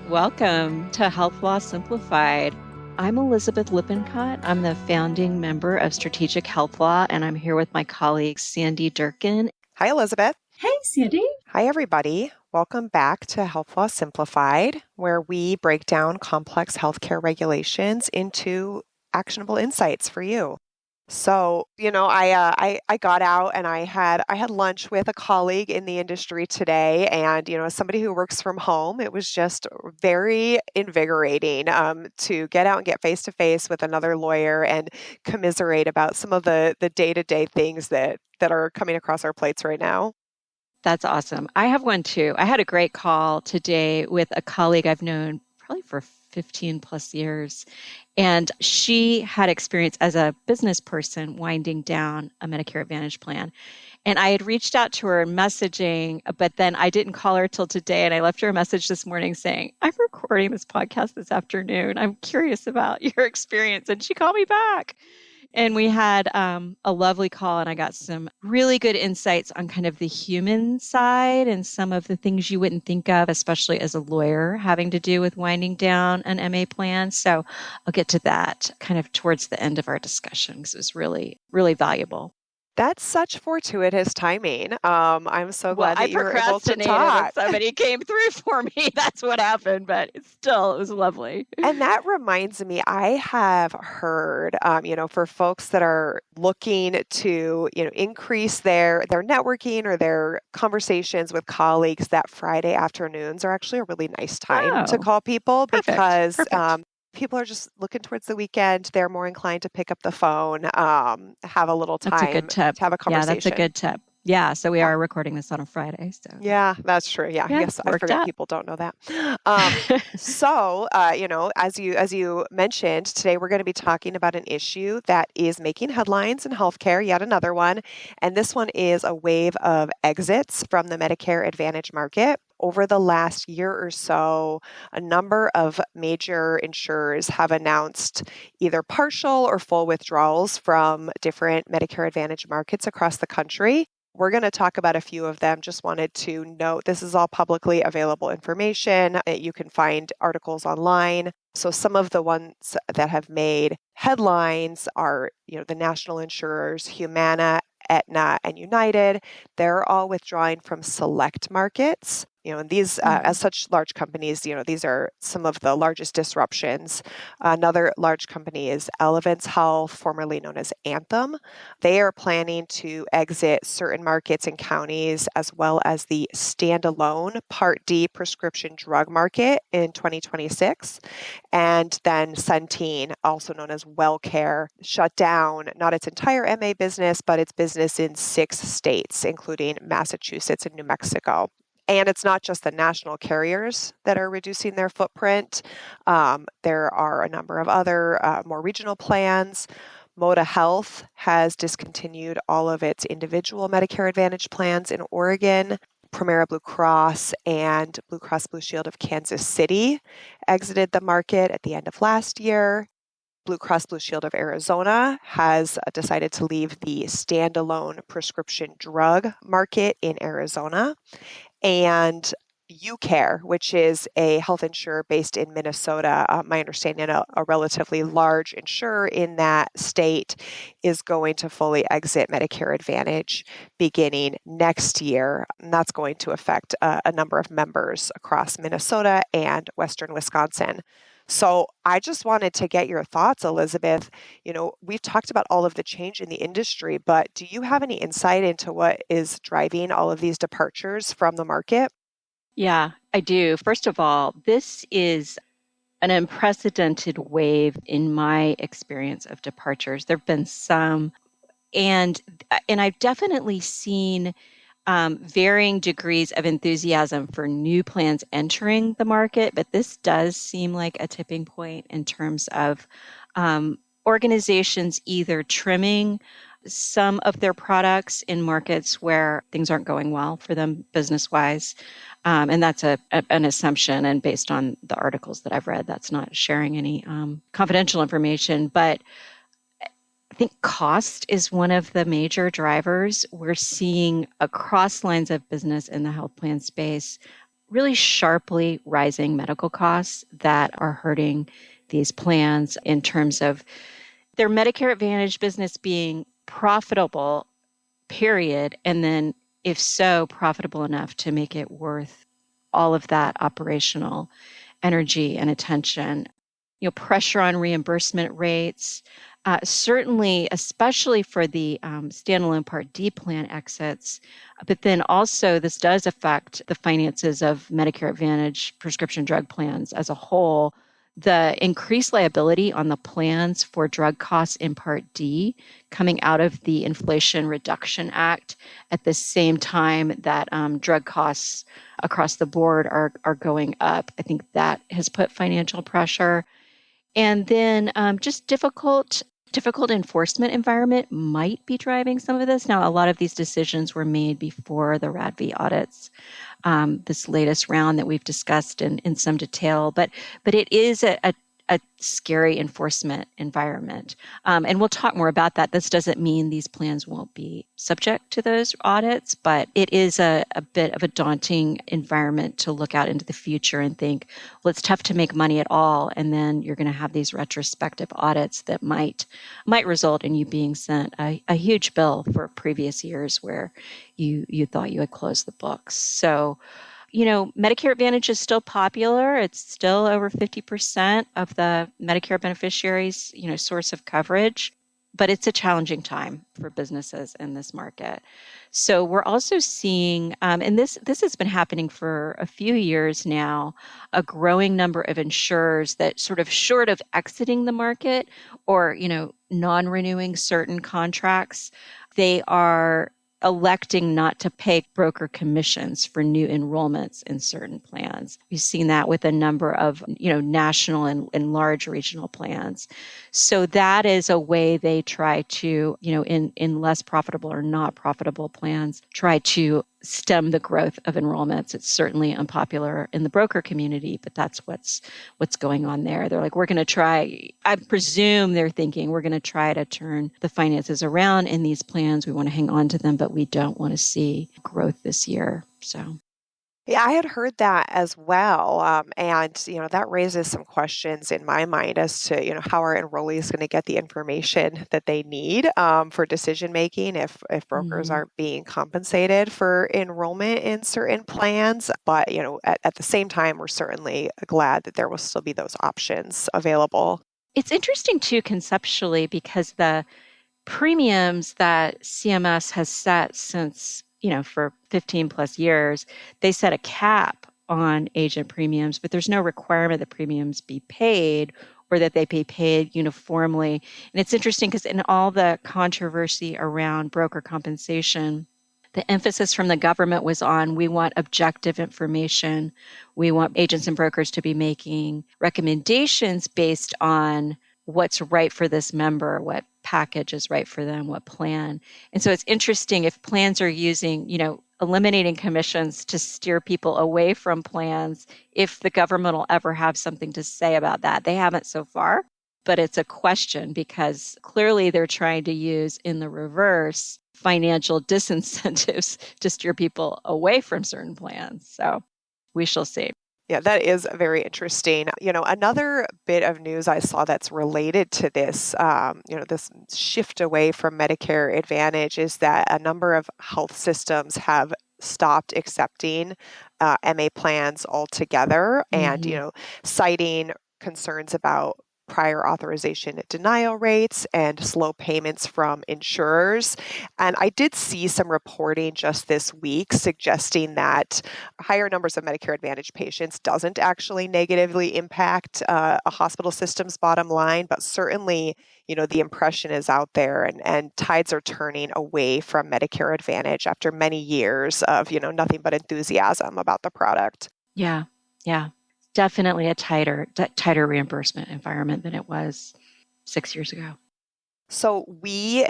Welcome to Health Law Simplified. I'm Elizabeth Lippincott. I'm the founding member of Strategic Health Law, and I'm here with my colleague, Sandy Durkin. Hi, Elizabeth. Hey, Sandy. Hi, everybody. Welcome back to Health Law Simplified, where we break down complex healthcare regulations into actionable insights for you. So, I got out and I had lunch with a colleague in the industry today, and as somebody who works from home, it was just very invigorating to get out and get face to face with another lawyer and commiserate about some of the day-to-day things that are coming across our plates right now. That's awesome. I have one too. I had a great call today with a colleague I've known probably for 15 plus years. And she had experience as a business person winding down a Medicare Advantage plan. And I had reached out to her messaging, but then I didn't call her till today. And I left her a message this morning saying, I'm recording this podcast this afternoon. I'm curious about your experience. And she called me back. And we had a lovely call, and I got some really good insights on kind of the human side and some of the things you wouldn't think of, especially as a lawyer, having to do with winding down an MA plan. So I'll get to that kind of towards the end of our discussion because it was really, really valuable. That's such fortuitous timing. I'm so glad that you were able to procrastinated talk. and somebody came through for me. That's what happened, but it was lovely. And that reminds me, I have heard, for folks that are looking to, increase their networking or their conversations with colleagues, that Friday afternoons are actually a really nice time to call people because people are just looking towards the weekend. They're more inclined to pick up the phone, have a little time That's a good tip. to have a conversation. Yeah, that's a good tip. Yeah, so we are recording this on a Friday. So yeah, that's true. Yeah, I guess I forget people don't know that. As you mentioned, today we're going to be talking about an issue that is making headlines in healthcare, yet another one. And this one is a wave of exits from the Medicare Advantage market. Over the last year or so, a number of major insurers have announced either partial or full withdrawals from different Medicare Advantage markets across the country. We're going to talk about a few of them. Just wanted to note this is all publicly available information. You can find articles online. So some of the ones that have made headlines are, the national insurers, Humana, Aetna, and United. They're all withdrawing from select markets. And these, as such large companies, these are some of the largest disruptions. Another large company is Elevance Health, formerly known as Anthem. They are planning to exit certain markets and counties, as well as the standalone Part D prescription drug market in 2026. And then Centene, also known as WellCare, shut down not its entire MA business, but its business in 6 states, including Massachusetts and New Mexico. And it's not just the national carriers that are reducing their footprint. There are a number of other more regional plans. Moda Health has discontinued all of its individual Medicare Advantage plans in Oregon. Premera Blue Cross and Blue Cross Blue Shield of Kansas City exited the market at the end of last year. Blue Cross Blue Shield of Arizona has decided to leave the standalone prescription drug market in Arizona. And UCare, which is a health insurer based in Minnesota, my understanding, a relatively large insurer in that state, is going to fully exit Medicare Advantage beginning next year. And that's going to affect a number of members across Minnesota and Western Wisconsin. So I just wanted to get your thoughts, Elizabeth. We've talked about all of the change in the industry, but do you have any insight into what is driving all of these departures from the market? Yeah, I do. First of all, this is an unprecedented wave in my experience of departures. There have been some, and I've definitely seen varying degrees of enthusiasm for new plans entering the market, but this does seem like a tipping point in terms of organizations either trimming some of their products in markets where things aren't going well for them business-wise. And that's an assumption, and based on the articles that I've read, that's not sharing any confidential information, but I think cost is one of the major drivers. We're seeing across lines of business in the health plan space really sharply rising medical costs that are hurting these plans in terms of their Medicare Advantage business being profitable, period. And then, if so, profitable enough to make it worth all of that operational energy and attention. Pressure on reimbursement rates, certainly, especially for the standalone Part D plan exits. But then also, this does affect the finances of Medicare Advantage prescription drug plans as a whole. The increased liability on the plans for drug costs in Part D coming out of the Inflation Reduction Act at the same time that drug costs across the board are going up. I think that has put financial pressure. And then just difficult enforcement environment might be driving some of this. Now, a lot of these decisions were made before the RADV audits, this latest round that we've discussed in some detail, but it is a scary enforcement environment. And we'll talk more about that. This doesn't mean these plans won't be subject to those audits, but it is a bit of a daunting environment to look out into the future and think, well, it's tough to make money at all. And then you're going to have these retrospective audits that might result in you being sent a huge bill for previous years where you thought you had closed the books. So, Medicare Advantage is still popular. It's still over 50% of the Medicare beneficiaries, source of coverage, but it's a challenging time for businesses in this market. So we're also seeing, and this has been happening for a few years now, a growing number of insurers that sort of short of exiting the market or, non-renewing certain contracts, they are electing not to pay broker commissions for new enrollments in certain plans. We've seen that with a number of, national and large regional plans. So that is a way they try to, in less profitable or not profitable plans, try to stem the growth of enrollments. It's certainly unpopular in the broker community, but that's what's going on there. They're like, we're going to try, I presume they're thinking we're going to try to turn the finances around in these plans. We want to hang on to them, but we don't want to see growth this year. So Yeah, I had heard that as well. And, that raises some questions in my mind as to, how are enrollees going to get the information that they need for decision making if brokers aren't being compensated for enrollment in certain plans. But, at the same time, we're certainly glad that there will still be those options available. It's interesting too, conceptually, because the premiums that CMS has set since, for 15 plus years, they set a cap on agent premiums, but there's no requirement that premiums be paid or that they be paid uniformly. And it's interesting because in all the controversy around broker compensation, the emphasis from the government was on we want objective information. We want agents and brokers to be making recommendations based on what's right for this member, what package is right for them, what plan. And so it's interesting if plans are using, eliminating commissions to steer people away from plans, if the government will ever have something to say about that. They haven't so far, but it's a question because clearly they're trying to use in the reverse financial disincentives to steer people away from certain plans. So we shall see. Yeah, that is very interesting. Another bit of news I saw that's related to this, this shift away from Medicare Advantage is that a number of health systems have stopped accepting MA plans altogether and, citing concerns about prior authorization denial rates and slow payments from insurers. And I did see some reporting just this week suggesting that higher numbers of Medicare Advantage patients doesn't actually negatively impact a hospital system's bottom line, but certainly, the impression is out there and tides are turning away from Medicare Advantage after many years of, nothing but enthusiasm about the product. Yeah. Yeah. Definitely a tighter reimbursement environment than it was 6 years ago. So we,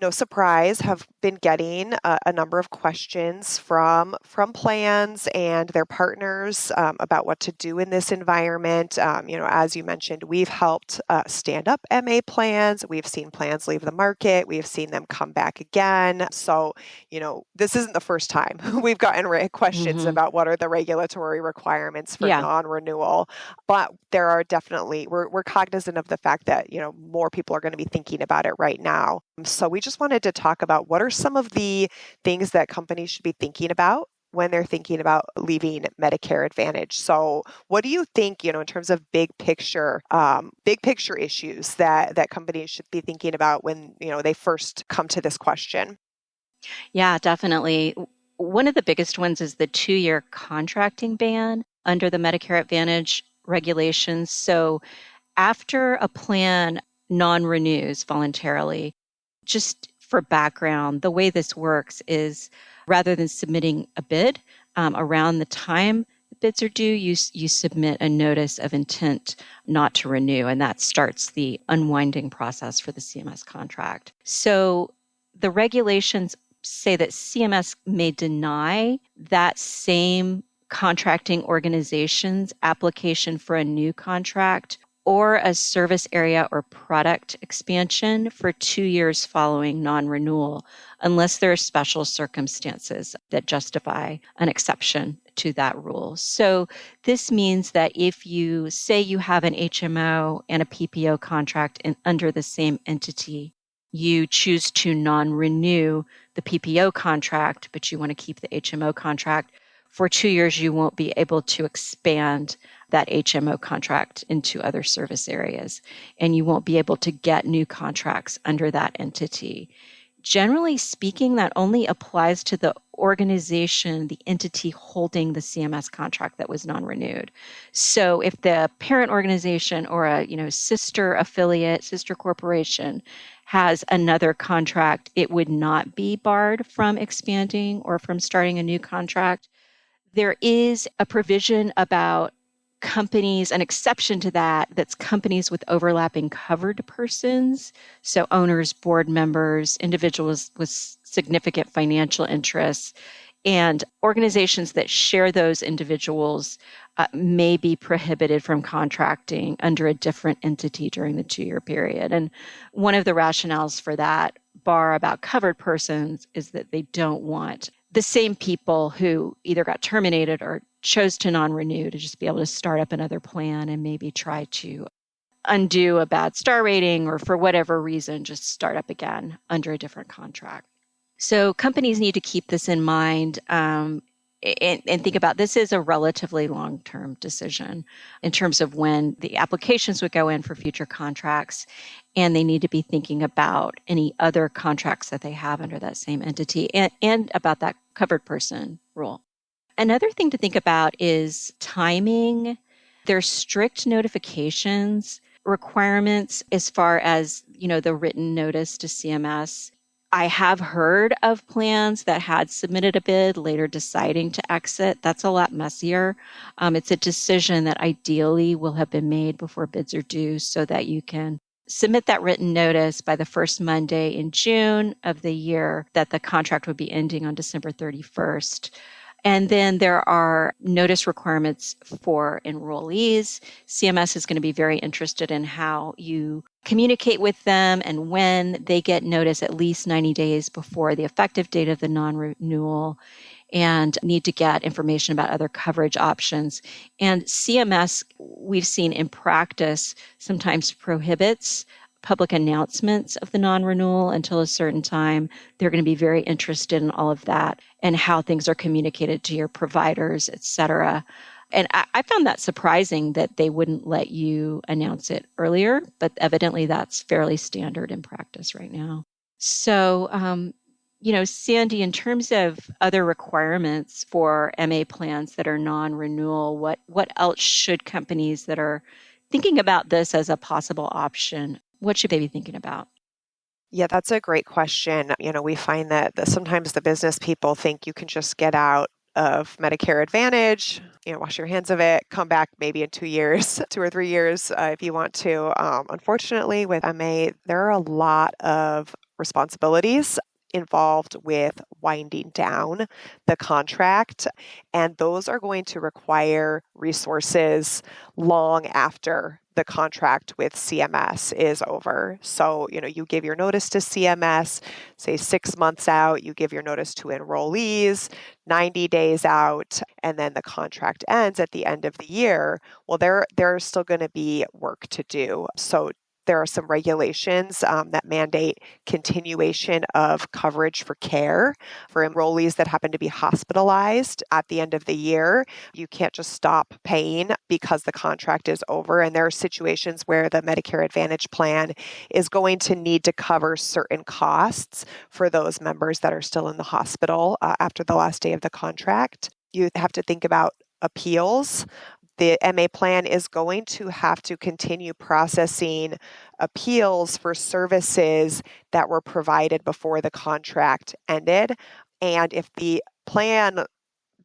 no surprise, have been getting a number of questions from plans and their partners about what to do in this environment. As you mentioned, we've helped stand up MA plans. We've seen plans leave the market. We've seen them come back again. So, this isn't the first time we've gotten questions Hmm. about what are the regulatory requirements for Yeah. non-renewal. But there are definitely, we're cognizant of the fact that, more people are going to be thinking about it right now. So we just wanted to talk about what are some of the things that companies should be thinking about when they're thinking about leaving Medicare Advantage. So what do you think, in terms of big picture issues that companies should be thinking about when, they first come to this question? Yeah, definitely. One of the biggest ones is the 2-year contracting ban under the Medicare Advantage regulations. So after a plan non-renews voluntarily, just for background, the way this works is rather than submitting a bid around the time the bids are due, you submit a notice of intent not to renew, and that starts the unwinding process for the CMS contract. So the regulations say that CMS may deny that same contracting organization's application for a new contract or a service area or product expansion for 2 years following non renewal, unless there are special circumstances that justify an exception to that rule. So, this means that if you say you have an HMO and a PPO contract under the same entity, you choose to non renew the PPO contract, but you want to keep the HMO contract. For 2 years, you won't be able to expand that HMO contract into other service areas, and you won't be able to get new contracts under that entity. Generally speaking, that only applies to the organization, the entity holding the CMS contract that was non-renewed. So if the parent organization or a sister affiliate, sister corporation has another contract, it would not be barred from expanding or from starting a new contract. There is a provision about companies, an exception to that, that's companies with overlapping covered persons. So owners, board members, individuals with significant financial interests, and organizations that share those individuals may be prohibited from contracting under a different entity during the 2-year period. And one of the rationales for that bar about covered persons is that they don't want the same people who either got terminated or chose to non-renew to just be able to start up another plan and maybe try to undo a bad star rating or for whatever reason just start up again under a different contract. So companies need to keep this in mind, and think about this is a relatively long-term decision in terms of when the applications would go in for future contracts, and they need to be thinking about any other contracts that they have under that same entity and about that covered person rule. Another thing to think about is timing. There's strict notifications requirements as far as, the written notice to CMS. I have heard of plans that had submitted a bid, later deciding to exit. That's a lot messier. It's a decision that ideally will have been made before bids are due so that you can submit that written notice by the first Monday in June of the year that the contract would be ending on December 31st. And then there are notice requirements for enrollees. CMS is going to be very interested in how you communicate with them and when they get notice at least 90 days before the effective date of the non-renewal, and need to get information about other coverage options. And CMS, we've seen in practice, sometimes prohibits public announcements of the non-renewal until a certain time. They're going to be very interested in all of that and how things are communicated to your providers, et cetera. And I found that surprising that they wouldn't let you announce it earlier, but evidently that's fairly standard in practice right now. So, Sandy, in terms of other requirements for MA plans that are non-renewal, what else should companies that are thinking about this as a possible option, what should they be thinking about? Yeah, that's a great question. We find that sometimes the business people think you can just get out of Medicare Advantage, wash your hands of it, come back maybe in 2 years, 2 or 3 years, if you want to. Unfortunately, with MA, there are a lot of responsibilities involved with winding down the contract, and those are going to require resources long after the contract with CMS is over. So, you give your notice to CMS, say 6 months out, you give your notice to enrollees, 90 days out, and then the contract ends at the end of the year. Well, there's still going to be work to do. So there are some regulations that mandate continuation of coverage for care for enrollees that happen to be hospitalized at the end of the year. You can't just stop paying because the contract is over. And there are situations where the Medicare Advantage plan is going to need to cover certain costs for those members that are still in the hospital after the last day of the contract. You have to think about appeals. The MA plan is going to have to continue processing appeals for services that were provided before the contract ended. And if the plan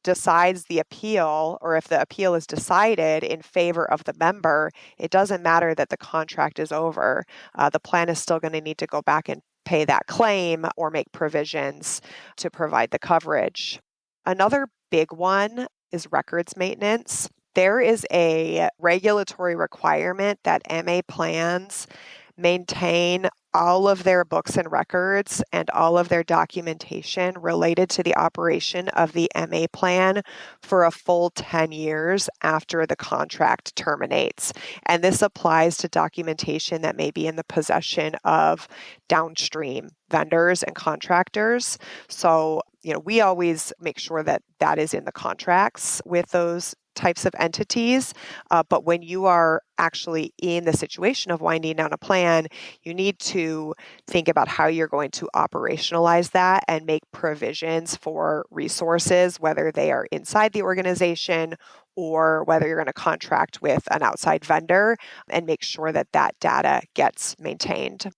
decides the appeal, or if the appeal is decided in favor of the member, it doesn't matter that the contract is over. The plan is still going to need to go back and pay that claim or make provisions to provide the coverage. Another big one is records maintenance. There is a regulatory requirement that MA plans maintain all of their books and records and all of their documentation related to the operation of the MA plan for a full 10 years after the contract terminates. And this applies to documentation that may be in the possession of downstream vendors and contractors. So, we always make sure that that is in the contracts with those types of entities. But when you are actually in the situation of winding down a plan, you need to think about how you're going to operationalize that and make provisions for resources, whether they are inside the organization or whether you're going to contract with an outside vendor, and make sure that that data gets maintained.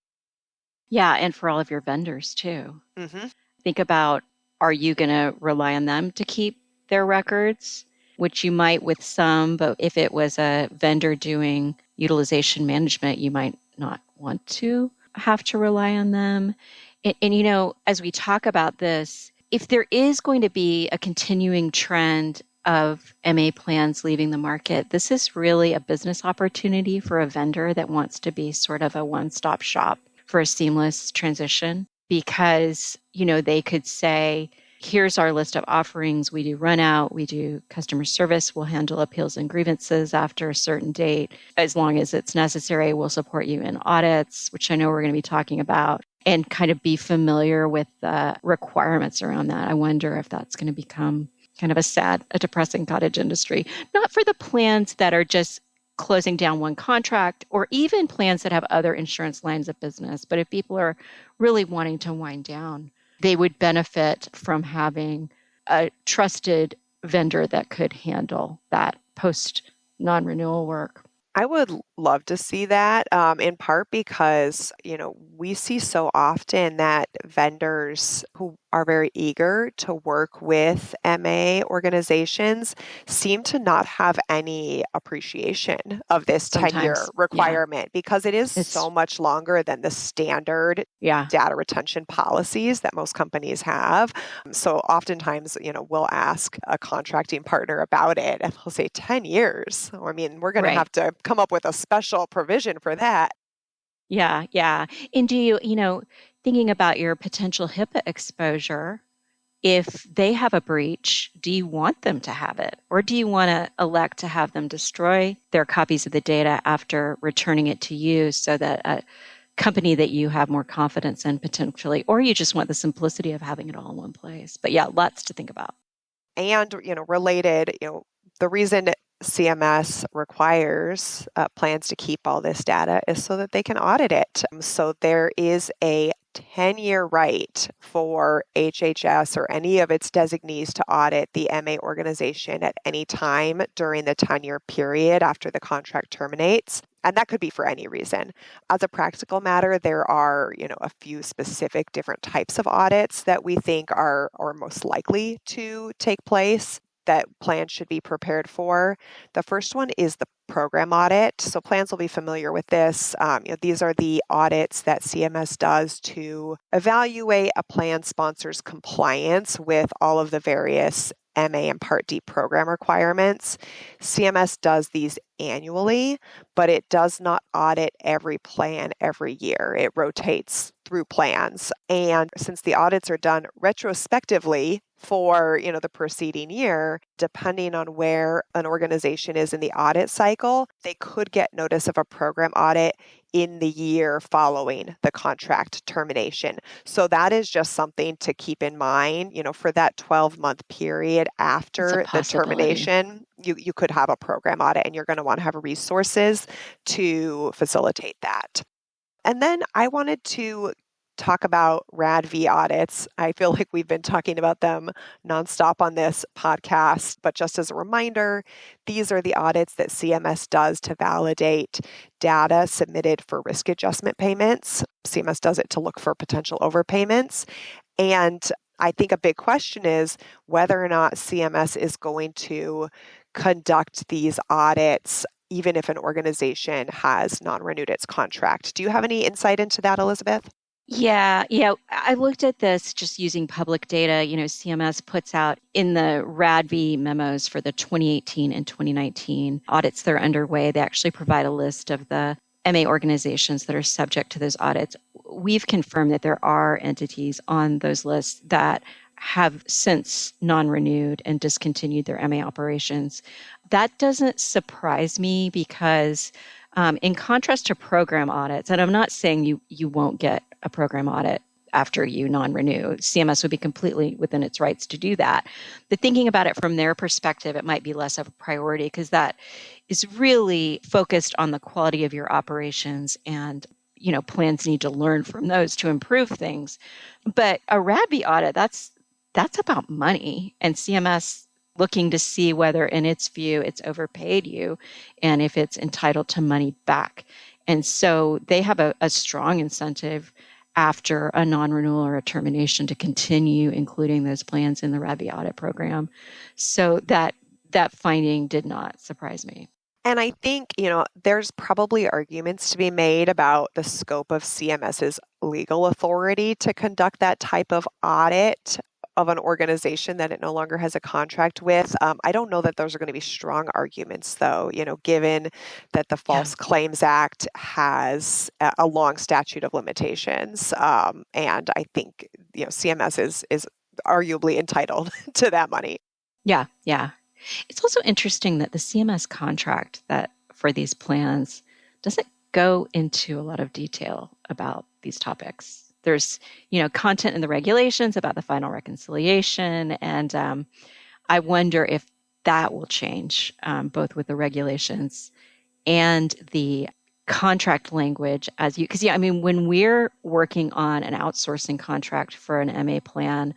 Yeah, and for all of your vendors too. Mm-hmm. Think about, are you going to rely on them to keep their records? Which you might with some, but if it was a vendor doing utilization management, you might not want to have to rely on them. And as we talk about this, if there is going to be a continuing trend of MA plans leaving the market, this is really a business opportunity for a vendor that wants to be sort of a one-stop shop for a seamless transition, because, they could say, here's our list of offerings. We do run out, we do customer service, we'll handle appeals and grievances after a certain date. As long as it's necessary, we'll support you in audits, which I know we're going to be talking about, and kind of be familiar with the requirements around that. I wonder if that's going to become kind of a depressing cottage industry, not for the plans that are just closing down one contract, or even plans that have other insurance lines of business. But if people are really wanting to wind down, they would benefit from having a trusted vendor that could handle that post non-renewal work. I would love to see that, in part because, we see so often that vendors who are very eager to work with MA organizations seem to not have any appreciation of this 10-year Sometimes, yeah, requirement, because it is so it's, much longer than the standard yeah, data retention policies that most companies have. So oftentimes, we'll ask a contracting partner about it and they'll say 10 years. I mean, we're going to right. have to come up with a special provision for that. Yeah, yeah. And do you, thinking about your potential HIPAA exposure, if they have a breach, do you want them to have it? Or do you want to elect to have them destroy their copies of the data after returning it to you, so that a company that you have more confidence in potentially, or you just want the simplicity of having it all in one place? But yeah, lots to think about. And, related, the reason CMS requires plans to keep all this data is so that they can audit it. So there is a 10-year right for HHS or any of its designees to audit the MA organization at any time during the 10-year period after the contract terminates. And that could be for any reason. As a practical matter, there are, a few specific different types of audits that we think are most likely to take place that plans should be prepared for. The first one is the program audit. So plans will be familiar with this. These are the audits that CMS does to evaluate a plan sponsor's compliance with all of the various MA and Part D program requirements. CMS does these annually, but it does not audit every plan every year. It rotates through plans. And since the audits are done retrospectively for, the preceding year, depending on where an organization is in the audit cycle, they could get notice of a program audit in the year following the contract termination. So that is just something to keep in mind, for that 12-month period after the termination, you could have a program audit, and you're going to want to have resources to facilitate that. And then I wanted to talk about RADV audits. I feel like we've been talking about them nonstop on this podcast, but just as a reminder, these are the audits that CMS does to validate data submitted for risk adjustment payments. CMS does it to look for potential overpayments. And I think a big question is whether or not CMS is going to conduct these audits even if an organization has non-renewed its contract. Do you have any insight into that, Elizabeth? Yeah. I looked at this just using public data. CMS puts out in the RADV memos for the 2018 and 2019 audits that are underway. They actually provide a list of the MA organizations that are subject to those audits. We've confirmed that there are entities on those lists that have since non-renewed and discontinued their MA operations. That doesn't surprise me because in contrast to program audits, and I'm not saying you won't get a program audit after you non-renew, CMS would be completely within its rights to do that. But thinking about it from their perspective, it might be less of a priority because that is really focused on the quality of your operations, and plans need to learn from those to improve things. But a RADV audit, that's about money, and CMS looking to see whether, in its view, it's overpaid you and if it's entitled to money back. And so they have a strong incentive after a non-renewal or a termination to continue including those plans in the RADV audit program. So that finding did not surprise me. And I think, there's probably arguments to be made about the scope of CMS's legal authority to conduct that type of audit of an organization that it no longer has a contract with. I don't know that those are going to be strong arguments, though, given that the False Claims Act has a long statute of limitations. And I think, CMS is arguably entitled to that money. Yeah. It's also interesting that the CMS contract that for these plans doesn't go into a lot of detail about these topics. There's, content in the regulations about the final reconciliation, and I wonder if that will change, both with the regulations and the contract language because when we're working on an outsourcing contract for an MA plan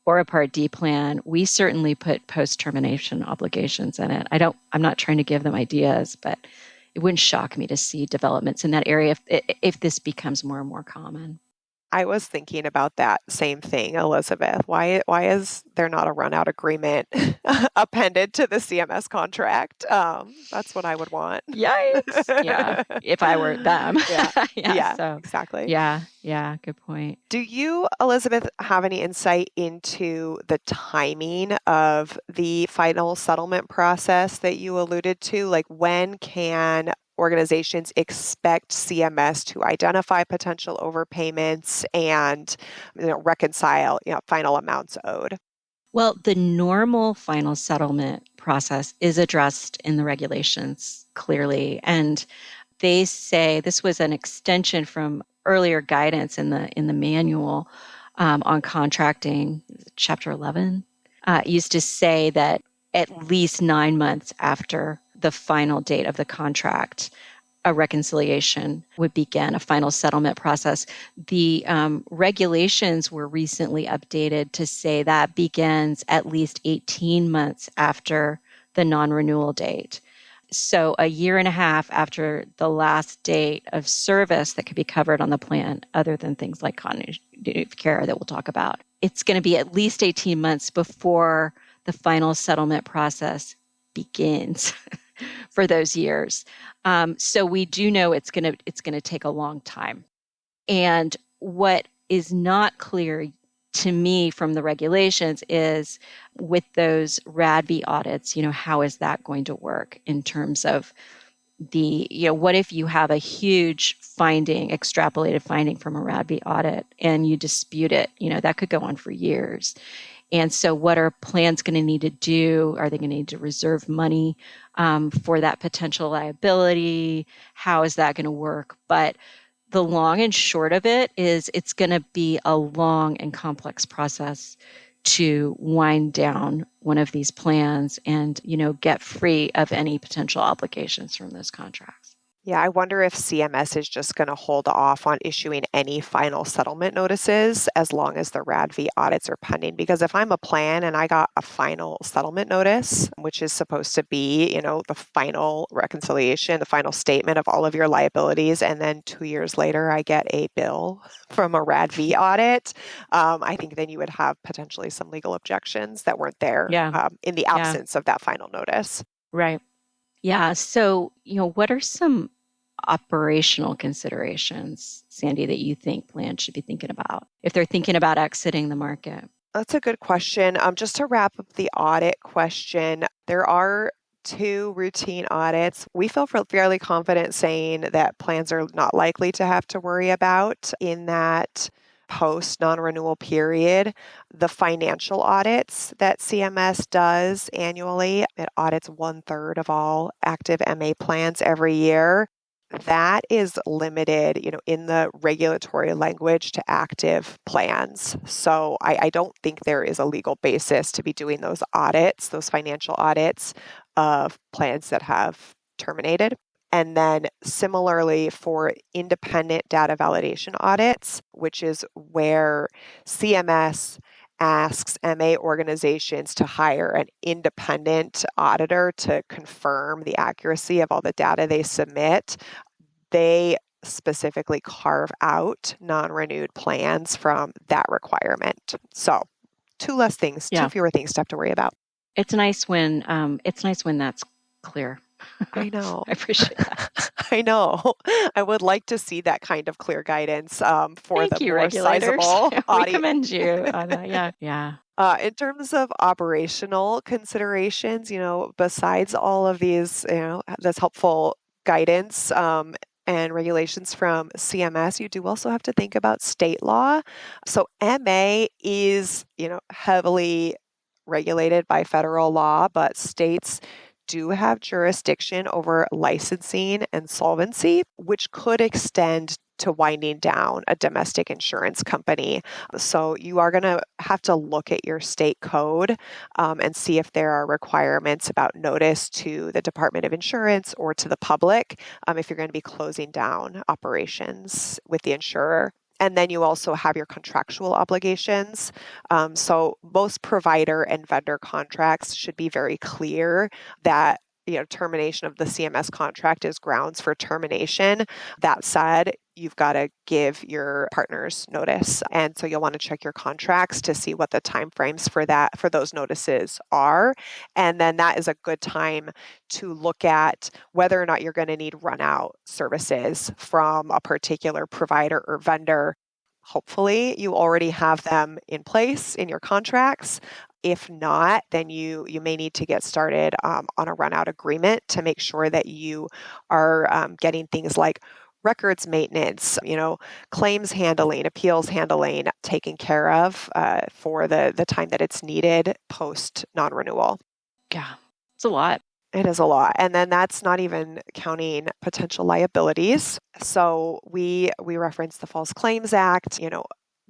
or a Part D plan, we certainly put post-termination obligations in it. I'm not trying to give them ideas, but it wouldn't shock me to see developments in that area if this becomes more and more common. I was thinking about that same thing, Elizabeth. Why is there not a run-out agreement appended to the CMS contract? That's what I would want. Yikes. Yeah, if I were them. Yeah, so, exactly. Yeah, good point. Do you, Elizabeth, have any insight into the timing of the final settlement process that you alluded to? Like, when can organizations expect CMS to identify potential overpayments and reconcile final amounts owed? Well, the normal final settlement process is addressed in the regulations clearly, and they say this was an extension from earlier guidance in the manual on contracting, Chapter 11. Used to say that at least 9 months after the final date of the contract, a reconciliation would begin, a final settlement process. The regulations were recently updated to say that begins at least 18 months after the non-renewal date. So a year and a half after the last date of service that could be covered on the plan, other than things like continuity of care that we'll talk about, it's going to be at least 18 months before the final settlement process begins for those years. So we do know it's going to take a long time. And what is not clear to me from the regulations is with those RADV audits, how is that going to work in terms of what if you have a huge finding, extrapolated finding from a RADV audit and you dispute it, that could go on for years. And so what are plans going to need to do? Are they going to need to reserve money for that potential liability? How is that going to work? But the long and short of it is it's going to be a long and complex process to wind down one of these plans and, get free of any potential obligations from those contracts. Yeah, I wonder if CMS is just going to hold off on issuing any final settlement notices as long as the RADV audits are pending. Because if I'm a plan and I got a final settlement notice, which is supposed to be, the final reconciliation, the final statement of all of your liabilities, and then 2 years later I get a bill from a RADV audit, I think then you would have potentially some legal objections that weren't there in the absence of that final notice. Right. Yeah. So, what are some operational considerations, Sandy, that you think plans should be thinking about if they're thinking about exiting the market? That's a good question. Just to wrap up the audit question, there are 2 routine audits. We feel fairly confident saying that plans are not likely to have to worry about in that post non-renewal period. The financial audits that CMS does annually, it audits 1/3 of all active MA plans every year. That is limited, in the regulatory language to active plans. So I don't think there is a legal basis to be doing those audits, those financial audits of plans that have terminated. And then similarly for independent data validation audits, which is where CMS asks MA organizations to hire an independent auditor to confirm the accuracy of all the data they submit. They specifically carve out non-renewed plans from that requirement. So 2 fewer things to have to worry about. It's nice when that's clear. I know. I appreciate that. I know. I would like to see that kind of clear guidance for Thank the you, more regulators. sizable We audience. commend you on that. Yeah. In terms of operational considerations, besides all of these, this helpful guidance and regulations from CMS, you do also have to think about state law. So MA is, heavily regulated by federal law, but states do have jurisdiction over licensing and solvency, which could extend to winding down a domestic insurance company. So you are going to have to look at your state code and see if there are requirements about notice to the Department of Insurance or to the public if you're going to be closing down operations with the insurer. And then you also have your contractual obligations. So most provider and vendor contracts should be very clear that termination of the CMS contract is grounds for termination. That said, you've got to give your partners notice. And so you'll want to check your contracts to see what the timeframes for those notices are. And then that is a good time to look at whether or not you're going to need run out services from a particular provider or vendor. Hopefully you already have them in place in your contracts. If not, then you may need to get started on a run out agreement to make sure that you are getting things like records maintenance, claims handling, appeals handling taken care of for the time that it's needed post non-renewal. Yeah, it's a lot. It is a lot. And then that's not even counting potential liabilities. So we reference the False Claims Act.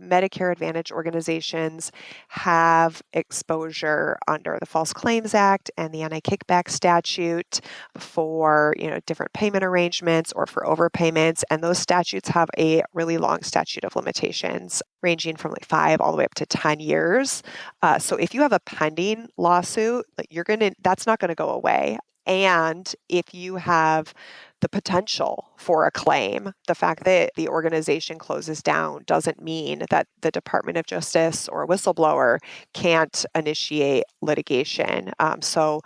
Medicare Advantage organizations have exposure under the False Claims Act and the Anti-Kickback Statute for, different payment arrangements or for overpayments. And those statutes have a really long statute of limitations, ranging from like 5 all the way up to 10 years. So if you have a pending lawsuit, that's not going to go away. And if you have the potential for a claim, the fact that the organization closes down doesn't mean that the Department of Justice or a whistleblower can't initiate litigation. So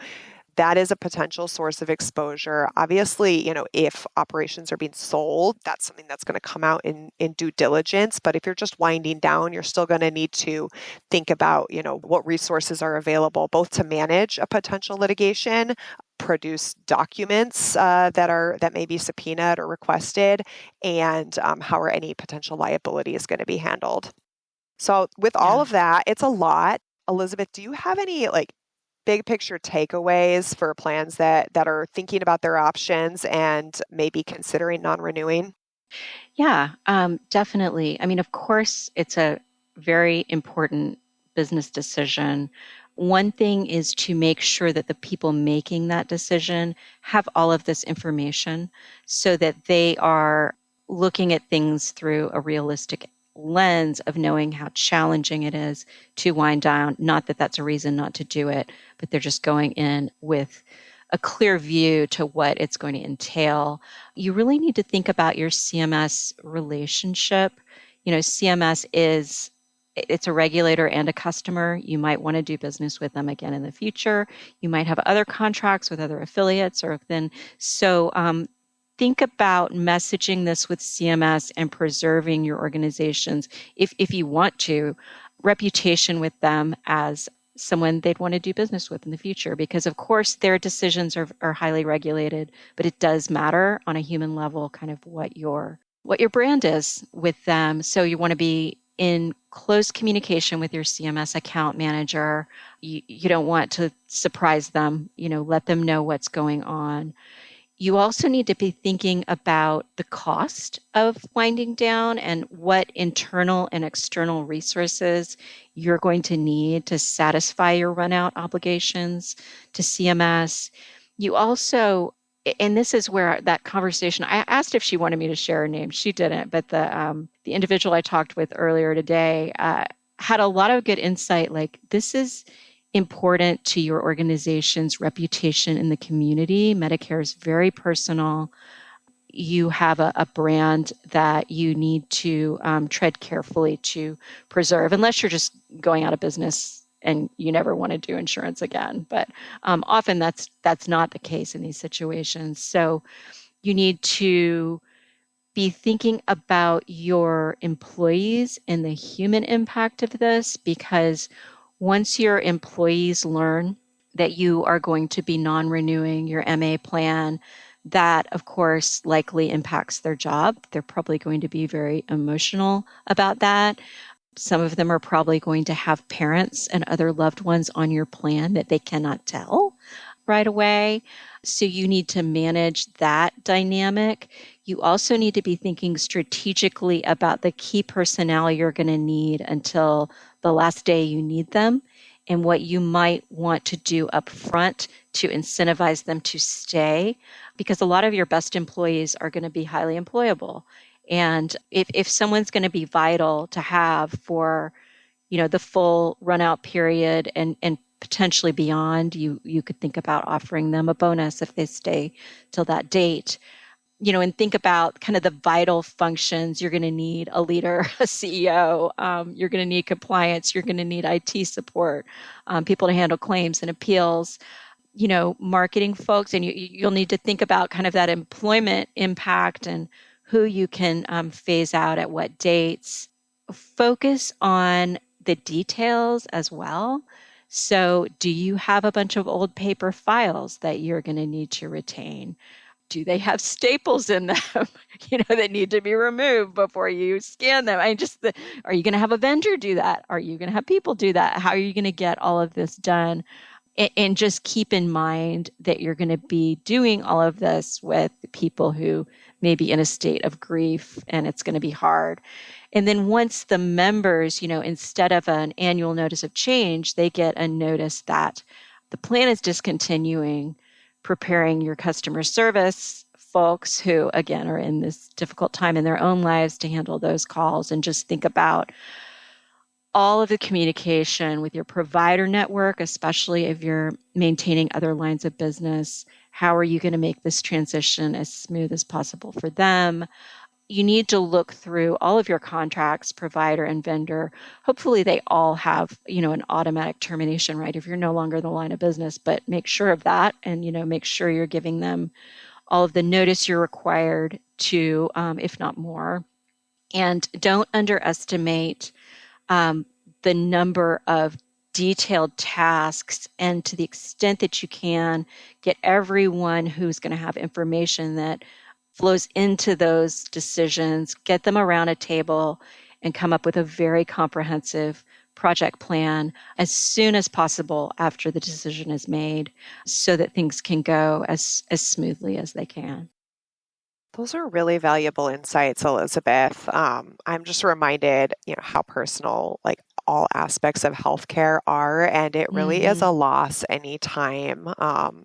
that is a potential source of exposure. Obviously, if operations are being sold, that's something that's going to come out in due diligence. But if you're just winding down, you're still going to need to think about, what resources are available, both to manage a potential litigation, produce documents that may be subpoenaed or requested, and how are any potential liabilities going to be handled. So with all Yeah. of that, it's a lot. Elizabeth, do you have any big picture takeaways for plans that are thinking about their options and maybe considering non-renewing? Yeah, definitely. I mean, of course, it's a very important business decision. One thing is to make sure that the people making that decision have all of this information so that they are looking at things through a realistic lens of knowing how challenging it is to wind down. Not that that's a reason not to do it, but they're just going in with a clear view to what it's going to entail. You really need to think about your CMS relationship. CMS it's a regulator and a customer. You might want to do business with them again in the future. You might have other contracts with other affiliates or then think about messaging this with CMS and preserving your organization's, if you want to, reputation with them as someone they'd want to do business with in the future because of course their decisions are highly regulated, but it does matter on a human level kind of what your brand is with them. So you want to be in close communication with your CMS account manager. You don't want to surprise them, let them know what's going on. You also need to be thinking about the cost of winding down and what internal and external resources you're going to need to satisfy your runout obligations to CMS. You also, and this is where that conversation, I asked if she wanted me to share her name. She didn't, but the individual I talked with earlier today had a lot of good insight. Like, this is important to your organization's reputation in the community. Medicare is very personal. You have a brand that you need to tread carefully to preserve, unless you're just going out of business and you never want to do insurance again. But often that's not the case in these situations. So you need to be thinking about your employees and the human impact of this, because once your employees learn that you are going to be non-renewing your MA plan, that of course likely impacts their job. They're probably going to be very emotional about that. Some of them are probably going to have parents and other loved ones on your plan that they cannot tell right away. So you need to manage that dynamic. You also need to be thinking strategically about the key personnel you're going to need until the last day you need them and what you might want to do up front to incentivize them to stay, because a lot of your best employees are going to be highly employable. And if someone's going to be vital to have for the full run out period and potentially beyond, you could think about offering them a bonus if they stay till that date. And think about kind of the vital functions. You're going to need a leader, a CEO. You're going to need compliance. You're going to need IT support, people to handle claims and appeals, marketing folks. And you'll need to think about kind of that employment impact and who you can phase out at what dates. Focus on the details as well. So, do you have a bunch of old paper files that you're going to need to retain? Do they have staples in them, that need to be removed before you scan them? Are you going to have a vendor do that? Are you going to have people do that? How are you going to get all of this done? And just keep in mind that you're going to be doing all of this with people who may be in a state of grief, and it's going to be hard. And then once the members, instead of an annual notice of change, they get a notice that the plan is discontinuing, preparing your customer service folks who, again, are in this difficult time in their own lives to handle those calls, and just think about all of the communication with your provider network, especially if you're maintaining other lines of business. How are you going to make this transition as smooth as possible for them? You need to look through all of your contracts, provider and vendor. Hopefully they all have, an automatic termination right if you're no longer in the line of business, but make sure of that and, make sure you're giving them all of the notice you're required to, if not more. And don't underestimate the number of detailed tasks, and to the extent that you can, get everyone who's going to have information that flows into those decisions, get them around a table and come up with a very comprehensive project plan as soon as possible after the decision is made so that things can go as smoothly as they can. Those are really valuable insights, Elizabeth. I'm just reminded, how personal like all aspects of healthcare are, and it really is a loss anytime, an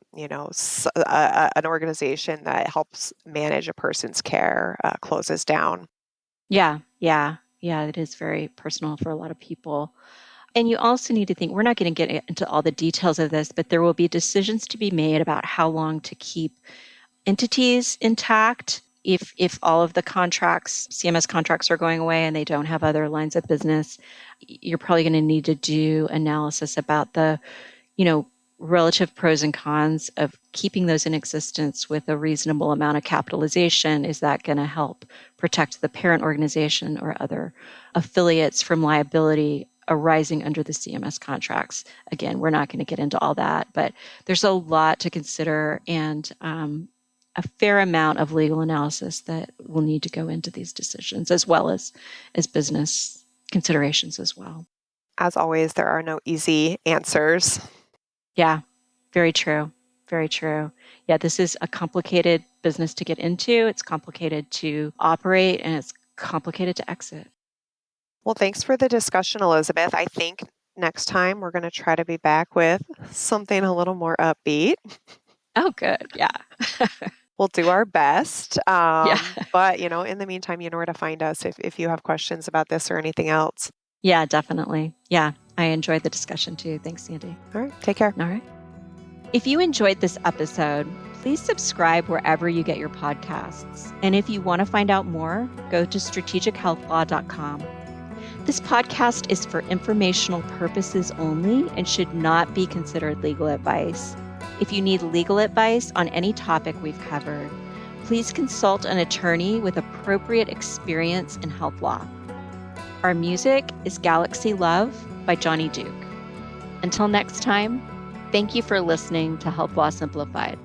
organization that helps manage a person's care closes down. Yeah, it is very personal for a lot of people. And you also need to think, we're not going to get into all the details of this, but there will be decisions to be made about how long to keep entities intact. If all of the contracts, CMS contracts, are going away and they don't have other lines of business, you're probably going to need to do analysis about the, relative pros and cons of keeping those in existence with a reasonable amount of capitalization. Is that going to help protect the parent organization or other affiliates from liability arising under the CMS contracts? Again, we're not going to get into all that, but there's a lot to consider, and a fair amount of legal analysis that will need to go into these decisions, as well as business considerations as well. As always, there are no easy answers. Yeah, very true. Very true. Yeah, this is a complicated business to get into. It's complicated to operate, and it's complicated to exit. Well, thanks for the discussion, Elizabeth. I think next time we're going to try to be back with something a little more upbeat. Oh, good. Yeah. We'll do our best. Yeah. But, in the meantime, you know where to find us if you have questions about this or anything else. Yeah, definitely. Yeah, I enjoyed the discussion too. Thanks, Sandy. All right. Take care. All right. If you enjoyed this episode, please subscribe wherever you get your podcasts. And if you want to find out more, go to strategichealthlaw.com. This podcast is for informational purposes only and should not be considered legal advice. If you need legal advice on any topic we've covered, please consult an attorney with appropriate experience in health law. Our music is Galaxy Love by Johnny Duke. Until next time, thank you for listening to Health Law Simplified.